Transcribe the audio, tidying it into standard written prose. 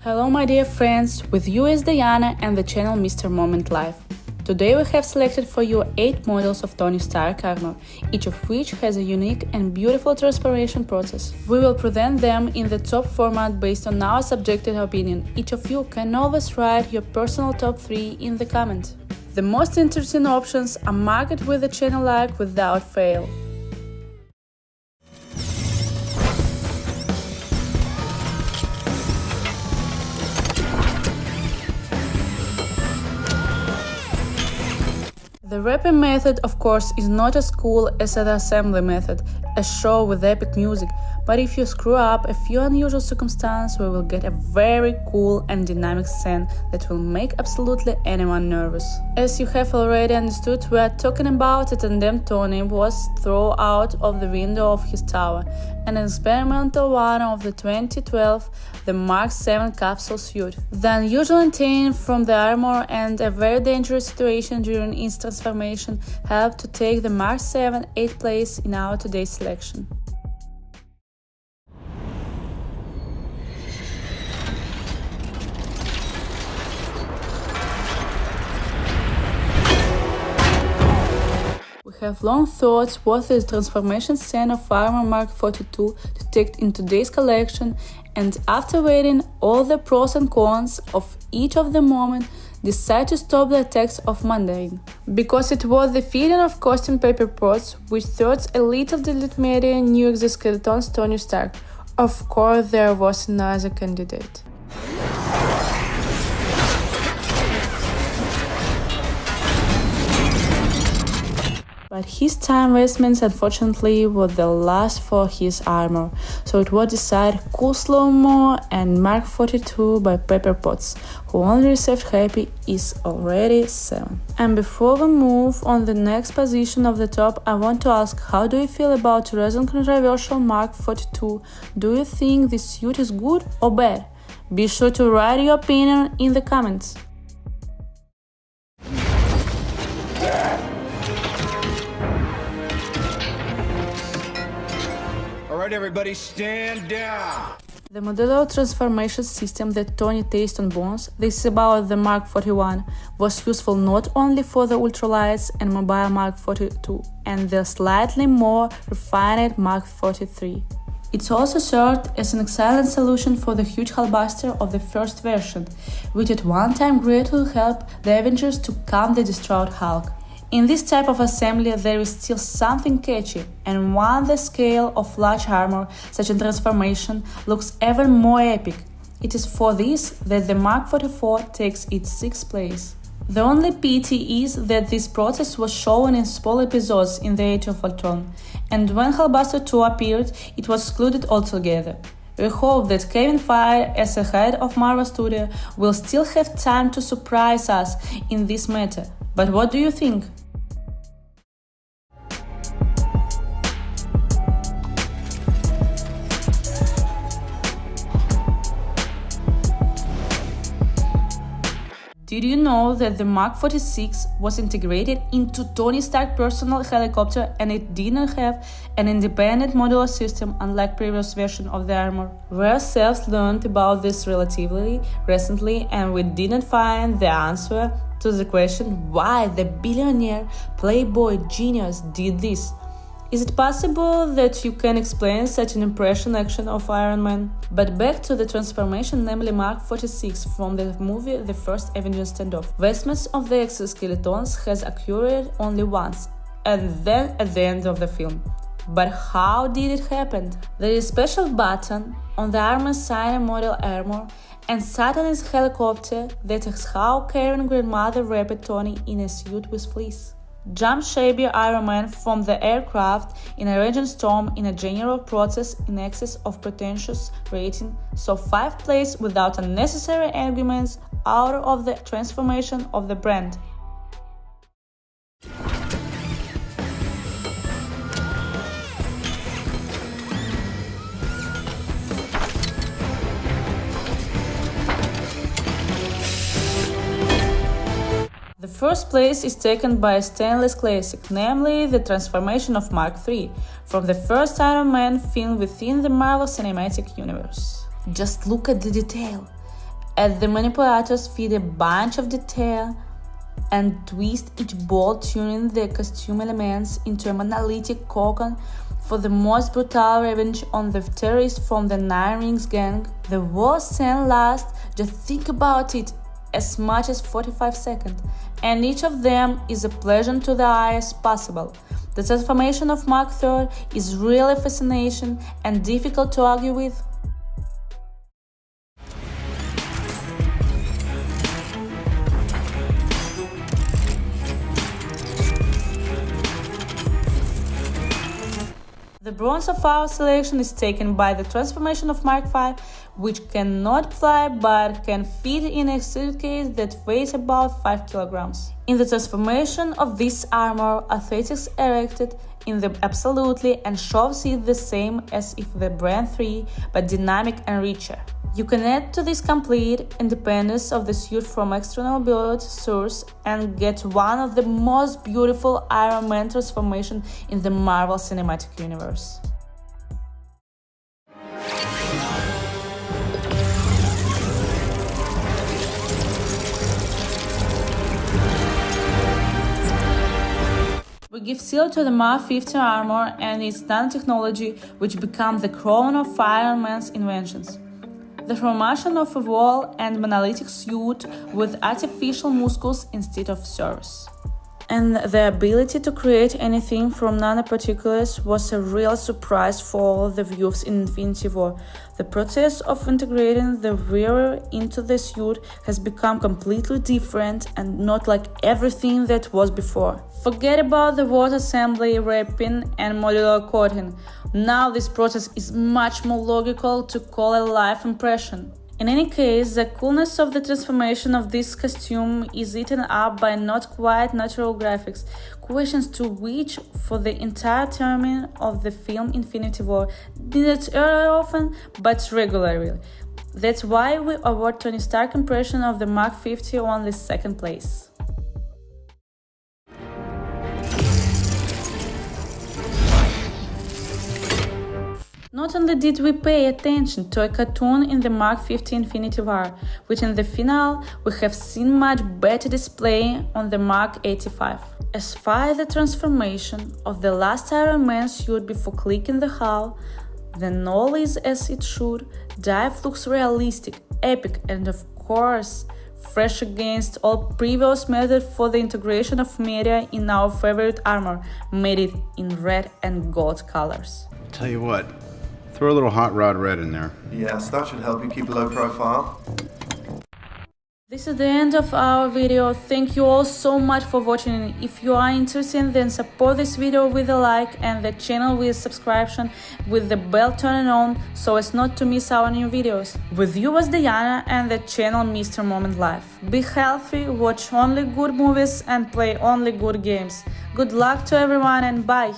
Hello my dear friends, with you is Diana and the channel Mr. Moment Life. Today we have selected for you 8 models of Tony Stark armor, each of which has a unique and beautiful transpiration process. We will present them in the top format based on our subjective opinion. Each of you can always write your personal top 3 in the comment. The most interesting options are marked with the channel like without fail. The wrapping method, of course, is not as cool as the assembly method, a show with epic music, but if you screw up a few unusual circumstances, we will get a very cool and dynamic scene that will make absolutely anyone nervous. As you have already understood, we are talking about a tandem Tony was thrown out of the window of his tower, an experimental one of the 2012, the Mark 7 capsule suit. The unusual intent from the armor and a very dangerous situation during its transformation helped to take the Mark 7 8th place in our today's selection. We have long thought what the transformation scene of Armor Mark 42 to take in today's collection, and after weighing all the pros and cons of each of the moment, decided to stop the attacks of Mandarin. Because it was the feeling of costume paper pots which thought a little delightful new exoskeleton's Tony Stark. Of course, there was another candidate. But his time investments unfortunately were the last for his armor, so it was decided Cool Slow-Mo and Mark 42 by Pepper Potts, who only received happy is already 7. And before we move on the next position of the top, I want to ask, how do you feel about recent controversial Mark 42? Do you think this suit is good or bad? Be sure to write your opinion in the comments. Alright everybody, stand down! The modular transformation system that Tony tasted on Bones, this is about the Mark 41, was useful not only for the ultralights and mobile Mark 42 and the slightly more refined Mark 43. It also served as an excellent solution for the huge hullbuster of the first version, which at one time greatly helped the Avengers to calm the distraught Hulk. In this type of assembly there is still something catchy, and when the scale of large armor, such a transformation, looks even more epic. It is for this that the Mark 44 takes its 6th place. The only pity is that this process was shown in small episodes in the Age of Ultron, and when Hulkbuster 2 appeared, it was excluded altogether. We hope that Kevin Feige, as the head of Marvel Studio, will still have time to surprise us in this matter. But what do you think? Did you know that the Mark 46 was integrated into Tony Stark's personal helicopter and it didn't have an independent modular system unlike previous version of the armor? We ourselves learned about this relatively recently and we didn't find the answer to the question why the billionaire playboy genius did this. Is it possible that you can explain such an impression action of Iron Man? But back to the transformation, namely Mark 46 from the movie The First Avengers Standoff. Vestments of the exoskeletons has occurred only once, and then at the end of the film. But how did it happen? There is a special button on the armor sign model armor and Satan's helicopter that is how Karen's grandmother wrapped Tony in a suit with fleece. Jump shabby Iron Man from the aircraft in a raging storm in a general process in excess of pretentious rating, so 5th place without unnecessary arguments out of the transformation of the brand. The first place is taken by a stainless classic, namely the transformation of Mark III, from the first Iron Man film within the Marvel Cinematic Universe. Just look at the detail. as the manipulators feed a bunch of detail and twist each bolt, tuning the costume elements into a monolithic hogan for the most brutal revenge on the terrorists from the Nine Rings gang. The whole scene lasts, just think about it, as much as 45 seconds, and each of them is a pleasure to the eye as possible. The transformation of Mark III is really fascinating and difficult to argue with. The bronze of our selection is taken by the transformation of Mark V, which cannot fly but can fit in a suitcase that weighs about 5 kilograms. In the transformation of this armor, athletics erected in the absolutely and shows it the same as if the brand 3, but dynamic and richer. You can add to this complete independence of the suit from external build source and get one of the most beautiful Iron Man transformations in the Marvel Cinematic Universe. We give seal to the Mark 50 armor and its nanotechnology, which become the crown of Iron Man's inventions. The formation of a wall and monolithic suit with artificial muscles instead of servers. And the ability to create anything from nanoparticles was a real surprise for all the viewers in Infinity War. The process of integrating the wearer into the suit has become completely different and not like everything that was before. Forget about the water assembly, wrapping, and modular coating. Now this process is much more logical to call a live impression. In any case, the coolness of the transformation of this costume is eaten up by not quite natural graphics, questions to which, for the entire term of the film Infinity War, didn't err often, but regularly. That's why we award Tony Stark's impression of the Mark 50 only second place. Not only did we pay attention to a cartoon in the Mark 50 Infinity War, which in the finale we have seen much better display on the Mark 85. As far as the transformation of the last Iron Man suit before clicking the hull, then all is as it should. Dive looks realistic, epic, and of course fresh against all previous methods for the integration of media in our favorite armor, made it in red and gold colors. Tell you what, throw a little hot rod red in there. Yes, that should help you keep a low profile. This is the end of our video. Thank you all so much for watching. If you are interested, then support this video with a like and the channel with subscription with the bell turned on so as not to miss our new videos. With you was Diana and the channel Mr. Moment Life. Be healthy, watch only good movies and play only good games. Good luck to everyone and bye!